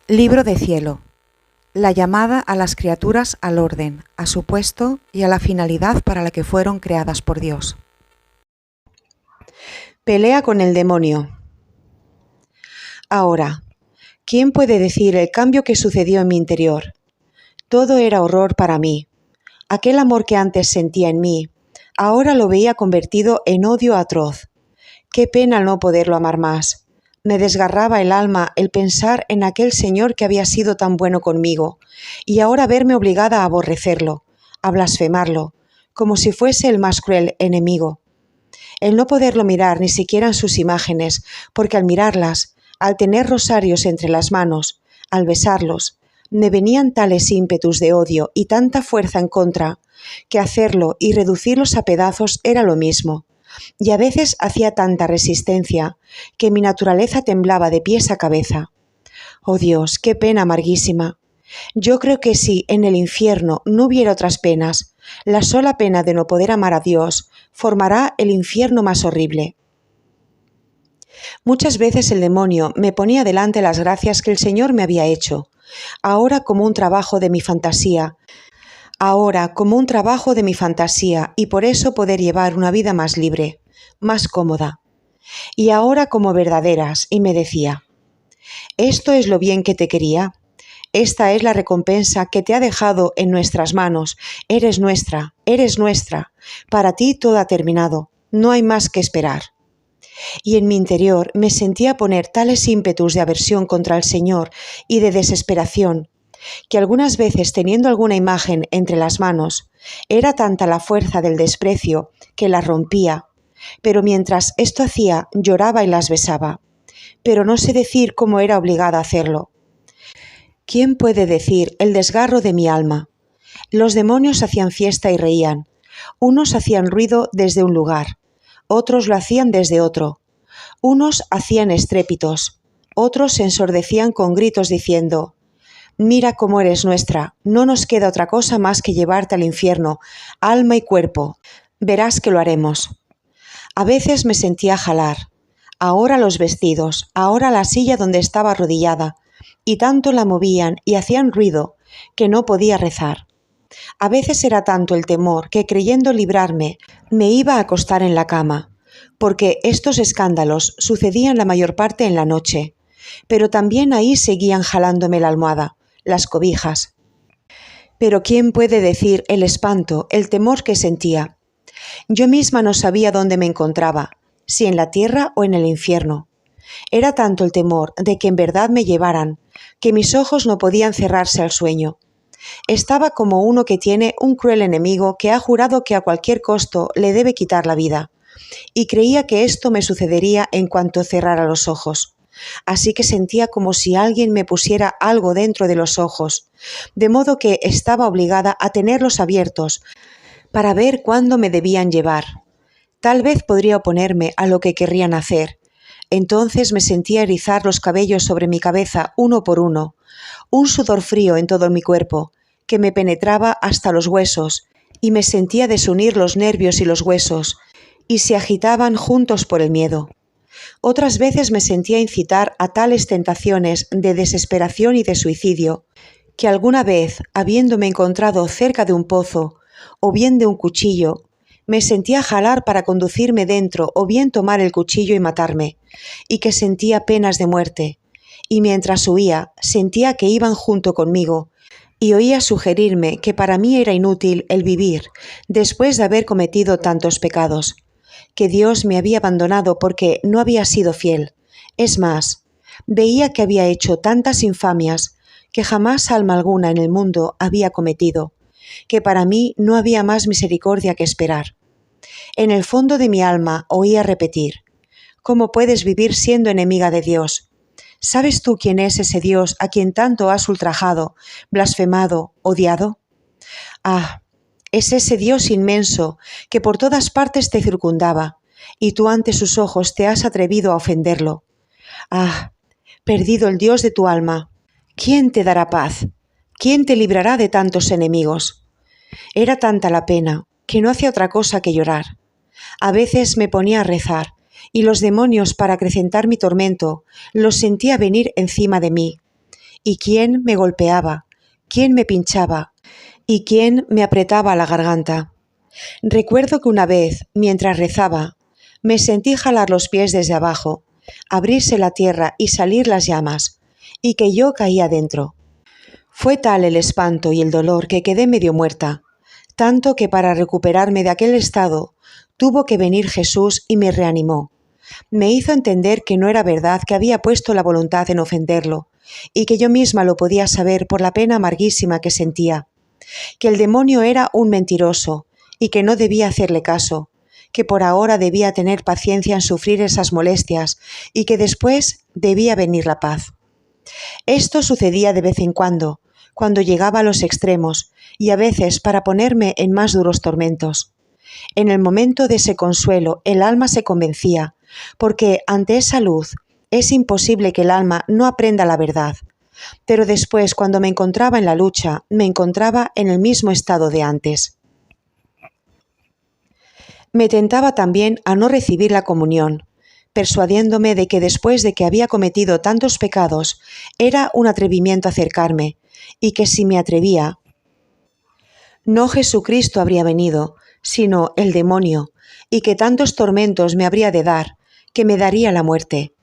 Libro de cielo. La llamada a las criaturas al orden, a su puesto y a la finalidad para la que fueron creadas por Dios. Pelea con el demonio. Ahora, ¿quién puede decir el cambio que sucedió en mi interior? Todo era horror para mí. Aquel amor que antes sentía en mí, ahora lo veía convertido en odio atroz. Qué pena no poderlo amar más. Me desgarraba el alma el pensar en aquel Señor que había sido tan bueno conmigo, y ahora verme obligada a aborrecerlo, a blasfemarlo, como si fuese el más cruel enemigo. El no poderlo mirar ni siquiera en sus imágenes, porque al mirarlas, al tener rosarios entre las manos, al besarlos, me venían tales ímpetus de odio y tanta fuerza en contra, que hacerlo y reducirlos a pedazos era lo mismo. Y a veces hacía tanta resistencia que mi naturaleza temblaba de pies a cabeza. Oh Dios, qué pena amarguísima. Yo creo que si en el infierno no hubiera otras penas, la sola pena de no poder amar a Dios formará el infierno más horrible. Muchas veces el demonio me ponía delante las gracias que el Señor me había hecho, ahora como un trabajo de mi fantasía, y por eso poder llevar una vida más libre, más cómoda. Y ahora como verdaderas, y me decía, esto es lo bien que te quería, esta es la recompensa que te ha dejado en nuestras manos, eres nuestra, para ti todo ha terminado, no hay más que esperar. Y en mi interior me sentía poner tales ímpetus de aversión contra el Señor y de desesperación, que algunas veces teniendo alguna imagen entre las manos, era tanta la fuerza del desprecio que las rompía, pero mientras esto hacía lloraba y las besaba, pero no sé decir cómo era obligada a hacerlo. ¿Quién puede decir el desgarro de mi alma? Los demonios hacían fiesta y reían, unos hacían ruido desde un lugar, otros lo hacían desde otro, unos hacían estrépitos, otros se ensordecían con gritos diciendo, mira cómo eres nuestra, no nos queda otra cosa más que llevarte al infierno, alma y cuerpo, verás que lo haremos. A veces me sentía jalar, ahora los vestidos, ahora la silla donde estaba arrodillada, y tanto la movían y hacían ruido que no podía rezar. A veces era tanto el temor que creyendo librarme me iba a acostar en la cama, porque estos escándalos sucedían la mayor parte en la noche, pero también ahí seguían jalándome la almohada, las cobijas. Pero ¿quién puede decir el espanto, el temor que sentía? Yo misma no sabía dónde me encontraba, si en la tierra o en el infierno. Era tanto el temor de que en verdad me llevaran, que mis ojos no podían cerrarse al sueño. Estaba como uno que tiene un cruel enemigo que ha jurado que a cualquier costo le debe quitar la vida, y creía que esto me sucedería en cuanto cerrara los ojos. Así que sentía como si alguien me pusiera algo dentro de los ojos, de modo que estaba obligada a tenerlos abiertos para ver cuándo me debían llevar. Tal vez podría oponerme a lo que querrían hacer. Entonces me sentía erizar los cabellos sobre mi cabeza uno por uno, un sudor frío en todo mi cuerpo, que me penetraba hasta los huesos, y me sentía desunir los nervios y los huesos, y se agitaban juntos por el miedo. Otras veces me sentía incitar a tales tentaciones de desesperación y de suicidio, que alguna vez, habiéndome encontrado cerca de un pozo, o bien de un cuchillo, me sentía jalar para conducirme dentro o bien tomar el cuchillo y matarme, y que sentía penas de muerte, y mientras huía sentía que iban junto conmigo, y oía sugerirme que para mí era inútil el vivir después de haber cometido tantos pecados, que Dios me había abandonado porque no había sido fiel. Es más, veía que había hecho tantas infamias que jamás alma alguna en el mundo había cometido, que para mí no había más misericordia que esperar. En el fondo de mi alma oía repetir, ¿cómo puedes vivir siendo enemiga de Dios? ¿Sabes tú quién es ese Dios a quien tanto has ultrajado, blasfemado, odiado? Ah, es ese Dios inmenso que por todas partes te circundaba, y tú ante sus ojos te has atrevido a ofenderlo. Ah, perdido el Dios de tu alma, ¿quién te dará paz? ¿Quién te librará de tantos enemigos? Era tanta la pena que no hacía otra cosa que llorar. A veces me ponía a rezar, y los demonios, para acrecentar mi tormento, los sentía venir encima de mí, ¿Y quién me golpeaba? ¿Quién me pinchaba? ¿Y quién me apretaba la garganta? Recuerdo que una vez, mientras rezaba, me sentí jalar los pies desde abajo, abrirse la tierra y salir las llamas, y que yo caía dentro. Fue tal el espanto y el dolor que quedé medio muerta, tanto que para recuperarme de aquel estado tuvo que venir Jesús y me reanimó. Me hizo entender que no era verdad que había puesto la voluntad en ofenderlo, y que yo misma lo podía saber por la pena amarguísima que sentía, que el demonio era un mentiroso y que no debía hacerle caso, que por ahora debía tener paciencia en sufrir esas molestias y que después debía venir la paz. Esto sucedía de vez en cuando llegaba a los extremos y a veces para ponerme en más duros tormentos. En el momento de ese consuelo el alma se convencía, porque ante esa luz es imposible que el alma no aprenda la verdad. Pero después, cuando me encontraba en la lucha, me encontraba en el mismo estado de antes. Me tentaba también a no recibir la comunión, persuadiéndome de que después de que había cometido tantos pecados, era un atrevimiento acercarme, y que si me atrevía, no Jesucristo habría venido, sino el demonio, y que tantos tormentos me habría de dar, que me daría la muerte.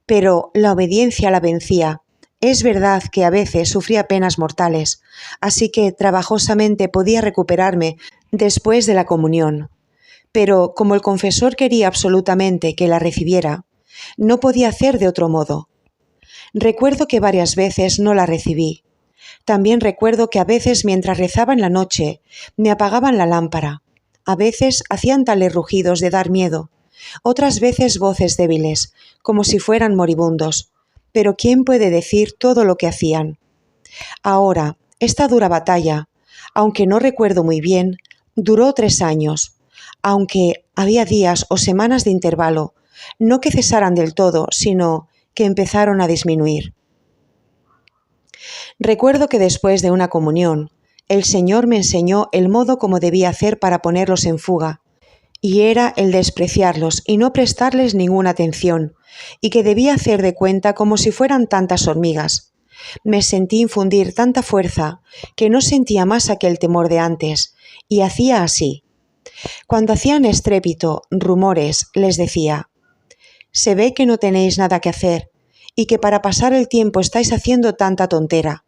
Pero la obediencia la vencía. Es verdad que a veces sufría penas mortales, así que trabajosamente podía recuperarme después de la comunión. Pero como el confesor quería absolutamente que la recibiera, no podía hacer de otro modo. Recuerdo que varias veces no la recibí. También recuerdo que a veces mientras rezaba en la noche me apagaban la lámpara. A veces hacían tales rugidos de dar miedo, otras veces voces débiles, como si fueran moribundos. Pero ¿quién puede decir todo lo que hacían? Ahora, esta dura batalla, aunque no recuerdo muy bien, duró 3 años, aunque había días o semanas de intervalo, no que cesaran del todo, sino que empezaron a disminuir. Recuerdo que después de una comunión, el Señor me enseñó el modo como debía hacer para ponerlos en fuga, y era el despreciarlos y no prestarles ninguna atención, y que debía hacer de cuenta como si fueran tantas hormigas. Me sentí infundir tanta fuerza que no sentía más aquel temor de antes, y hacía así. Cuando hacían estrépito, rumores, les decía: «Se ve que no tenéis nada que hacer, y que para pasar el tiempo estáis haciendo tanta tontera.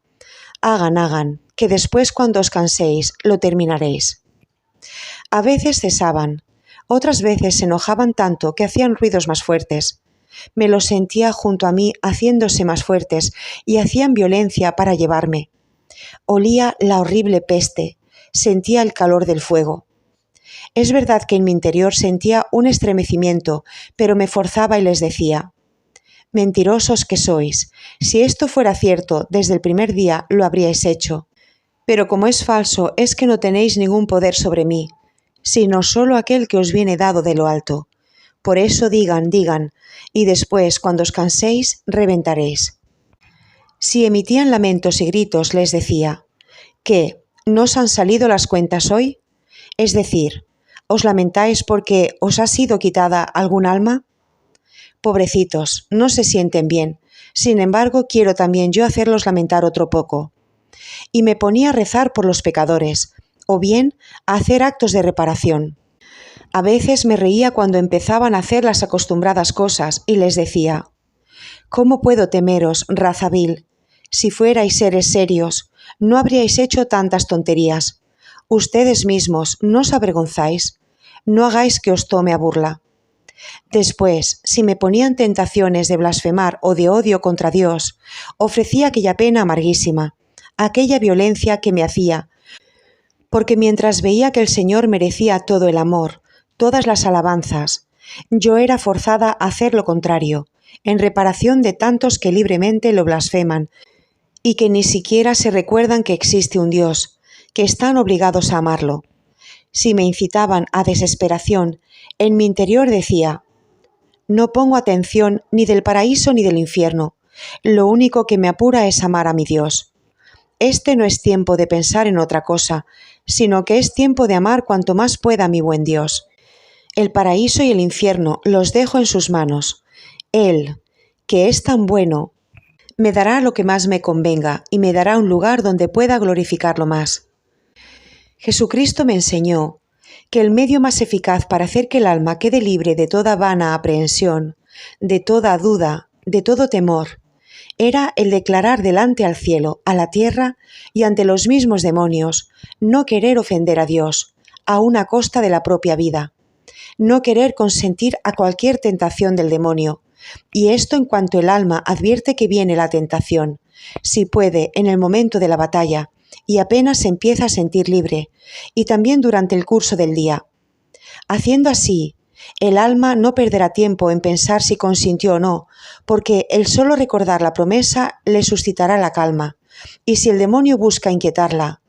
Hagan, que después cuando os canséis, lo terminaréis». A veces cesaban, otras veces se enojaban tanto que hacían ruidos más fuertes. Me los sentía junto a mí haciéndose más fuertes y hacían violencia para llevarme. Olía la horrible peste, sentía el calor del fuego. Es verdad que en mi interior sentía un estremecimiento, pero me forzaba y les decía: «Mentirosos que sois, si esto fuera cierto, desde el primer día lo habríais hecho. Pero como es falso, es que no tenéis ningún poder sobre mí, sino solo aquel que os viene dado de lo alto. Por eso digan, y después, cuando os canséis, reventaréis». Si emitían lamentos y gritos, les decía: «¿Qué? ¿No os han salido las cuentas hoy? Es decir, ¿os lamentáis porque os ha sido quitada algún alma? Pobrecitos, no se sienten bien. Sin embargo, quiero también yo hacerlos lamentar otro poco». Y me ponía a rezar por los pecadores, o bien a hacer actos de reparación. A veces me reía cuando empezaban a hacer las acostumbradas cosas y les decía: «¿Cómo puedo temeros, raza vil? Si fuerais seres serios, no habríais hecho tantas tonterías. Ustedes mismos, ¿no os avergonzáis? No hagáis que os tome a burla». Después, si me ponían tentaciones de blasfemar o de odio contra Dios, ofrecía aquella pena amarguísima, aquella violencia que me hacía, porque mientras veía que el Señor merecía todo el amor, todas las alabanzas, yo era forzada a hacer lo contrario, en reparación de tantos que libremente lo blasfeman y que ni siquiera se recuerdan que existe un Dios, que están obligados a amarlo. Si me incitaban a desesperación, en mi interior decía: «No pongo atención ni del paraíso ni del infierno, lo único que me apura es amar a mi Dios. Este no es tiempo de pensar en otra cosa, sino que es tiempo de amar cuanto más pueda a mi buen Dios. El paraíso y el infierno los dejo en sus manos. Él, que es tan bueno, Me dará lo que más me convenga y me dará un lugar donde pueda glorificarlo más. Jesucristo me enseñó que el medio más eficaz para hacer que el alma quede libre de toda vana aprehensión, de toda duda, de todo temor, era el declarar delante al cielo, a la tierra y ante los mismos demonios, no querer ofender a Dios, aun a costa de la propia vida, no querer consentir a cualquier tentación del demonio, y esto en cuanto el alma advierte que viene la tentación, si puede, en el momento de la batalla, y apenas se empieza a sentir libre, y también durante el curso del día. Haciendo así, el alma no perderá tiempo en pensar si consintió o no, porque el solo recordar la promesa le suscitará la calma, y si el demonio busca inquietarla,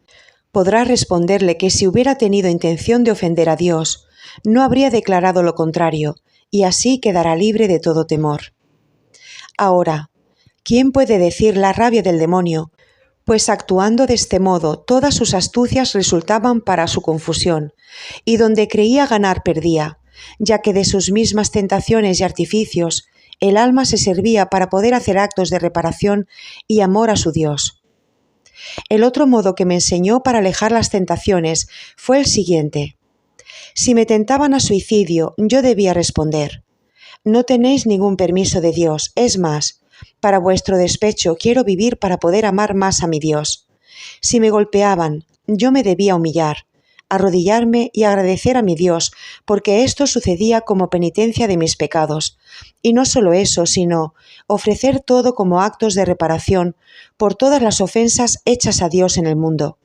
podrá responderle que si hubiera tenido intención de ofender a Dios, no habría declarado lo contrario, y así quedará libre de todo temor. Ahora, ¿quién puede decir la rabia del demonio? Pues actuando de este modo, todas sus astucias resultaban para su confusión, y donde creía ganar perdía, ya que de sus mismas tentaciones y artificios, el alma se servía para poder hacer actos de reparación y amor a su Dios. El otro modo que me enseñó para alejar las tentaciones fue el siguiente. Si me tentaban a suicidio, yo debía responder: no tenéis ningún permiso de Dios, es más, para vuestro despecho quiero vivir para poder amar más a mi Dios. Si me golpeaban, yo me debía humillar, arrodillarme y agradecer a mi Dios, porque esto sucedía como penitencia de mis pecados. Y no solo eso, sino ofrecer todo como actos de reparación por todas las ofensas hechas a Dios en el mundo.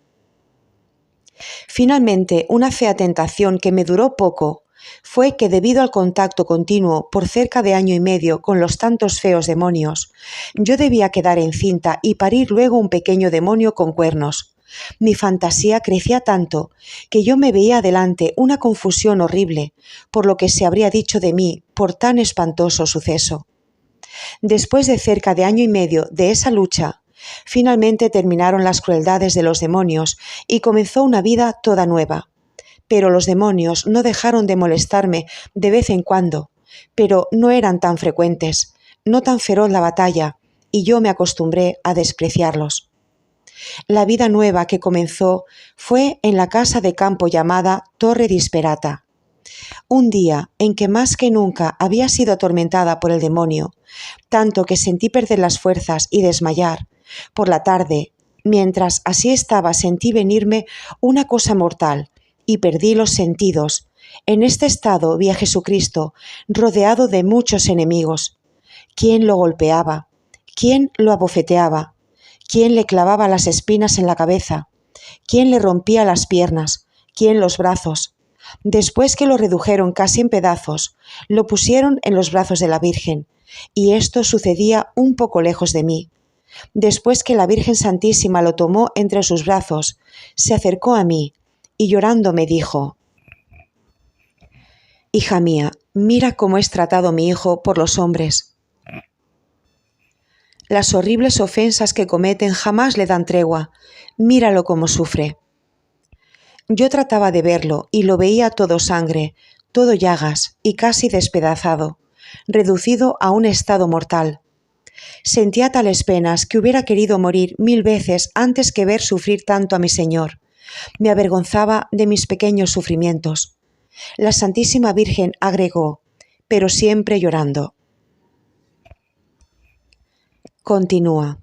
Finalmente, una fea tentación que me duró poco fue que debido al contacto continuo por cerca de año y medio con los tantos feos demonios, yo debía quedar encinta y parir luego un pequeño demonio con cuernos. Mi fantasía crecía tanto que yo me veía delante una confusión horrible por lo que se habría dicho de mí por tan espantoso suceso. Después de cerca de año y medio de esa lucha, finalmente terminaron las crueldades de los demonios y comenzó una vida toda nueva. Pero los demonios no dejaron de molestarme de vez en cuando, pero no eran tan frecuentes, no tan feroz la batalla, y yo me acostumbré a despreciarlos. La vida nueva que comenzó fue en la casa de campo llamada Torre Disperata. Un día en que más que nunca había sido atormentada por el demonio, tanto que sentí perder las fuerzas y desmayar. Por la tarde, mientras así estaba, sentí venirme una cosa mortal, y perdí los sentidos. En este estado vi a Jesucristo rodeado de muchos enemigos. ¿Quién lo golpeaba? ¿Quién lo abofeteaba? ¿Quién le clavaba las espinas en la cabeza? ¿Quién le rompía las piernas? ¿Quién los brazos? Después que lo redujeron casi en pedazos, lo pusieron en los brazos de la Virgen, y esto sucedía un poco lejos de mí. Después que la Virgen Santísima lo tomó entre sus brazos, se acercó a mí, y llorando me dijo: «Hija mía, mira cómo es tratado mi hijo por los hombres. Las horribles ofensas que cometen jamás le dan tregua. Míralo cómo sufre». Yo trataba de verlo y lo veía todo sangre, todo llagas y casi despedazado, reducido a un estado mortal. Sentía tales penas que hubiera querido morir 1000 veces antes que ver sufrir tanto a mi Señor. Me avergonzaba de mis pequeños sufrimientos. La Santísima Virgen agregó, pero siempre llorando: «Continúa.